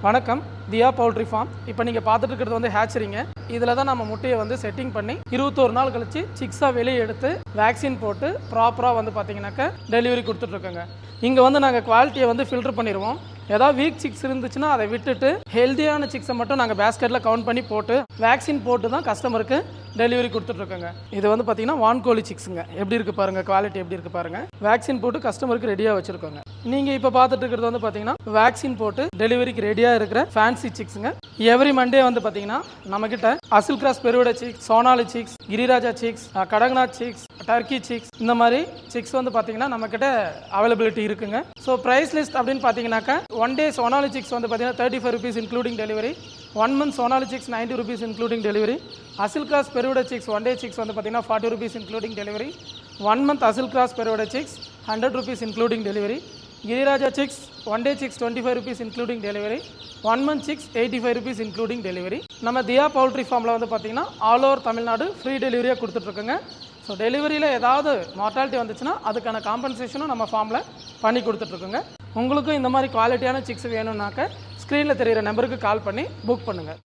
வணக்கம், தியா poultry form. இப்போ நீங்கள் பார்த்துட்டு இருக்கிறது வந்து ஹேச்சரிங்க. இதில் தான் நம்ம முட்டையை வந்து செட்டிங் பண்ணி 21 நாள் கழிச்சு சிக்ஸாக வெளியே எடுத்து வேக்சின் போட்டு ப்ராப்பராக வந்து பார்த்தீங்கன்னாக்கா டெலிவரி கொடுத்துட்ருக்கோங்க. இங்கே வந்து நாங்கள் குவாலிட்டியை வந்து ஃபில்டர் பண்ணிடுவோம். ஏதாவது வீக் சிக்ஸ் இருந்துச்சுன்னா அதை விட்டுட்டு ஹெல்த்தியான சிக்ஸை மட்டும் நாங்கள் பேஸ்கெட்டில் கவுண்ட் பண்ணி போட்டு வேக்சின் போட்டு தான் கஸ்டமருக்கு டெலிவரி கொடுத்துட்ருக்கோங்க. இது வந்து பார்த்தீங்கன்னா வான்கோழி சிக்ஸுங்க. எப்படி இருக்குது பாருங்கள், குவாலிட்டி எப்படி இருக்குது பாருங்கள். வேக்சின் போட்டு கஸ்டமருக்கு ரெடியாக வச்சுருக்கோங்க. நீங்கள் இப்போ பார்த்துட்டு இருக்கிறது வந்து பார்த்தீங்கன்னா வேக்சின் போட்டு டெலிவரிக்கு ரெடியாக இருக்கிற ஃபேன்சி சிக்ஸுங்க. எவ்ரி மண்டே வந்து பார்த்தீங்கன்னா நம்மக்கிட்ட அசில் கிராஸ் பெருவிட chicks, Sonali chicks, Giriraja chicks, Kadaknath chicks, turkey chicks, இந்த மாதிரி சிக்ஸ் வந்து பார்த்தீங்கன்னா நம்மக்கிட்ட அவைலபிலிட்டி இருக்குங்க. ஸோ ப்ரைஸ் லிஸ்ட் அப்படின்னு பார்த்தீங்கன்னாக்கா 1 day சோனாலி சிக்ஸ் வந்து பார்த்தீங்கன்னா 35 rupees including delivery. 1 month Sonali chicks 90 rupees including delivery. Aseel cross பெருவிட சிக்ஸ் 1 day சிக்ஸ் வந்து பார்த்தீங்கன்னா 40 rupees including delivery. 1 month Aseel cross பெருவிட chicks 100 rupees including delivery. Giriraja chicks 1 day chicks 25 rupees including delivery. 1 month chicks 85 rupees including delivery. நம்ம Diya poultry ஃபார்மில் வந்து பார்த்தீங்கன்னா all over Tamil Nadu free டெலிவரியாக கொடுத்துட்ருக்குங்க. ஸோ டெலிவரியில் ஏதாவது மார்ட்டாலிட்டி வந்துச்சுன்னா அதுக்கான காம்பன்சேஷனும் நம்ம ஃபார்மில் பண்ணி கொடுத்துட்ருக்குங்க. உங்களுக்கும் இந்த மாதிரி குவாலிட்டியான சிக்ஸ் வேணும்னாக்க ஸ்க்ரீனில் தெரிகிற நம்பருக்கு கால் பண்ணி புக் பண்ணுங்கள்.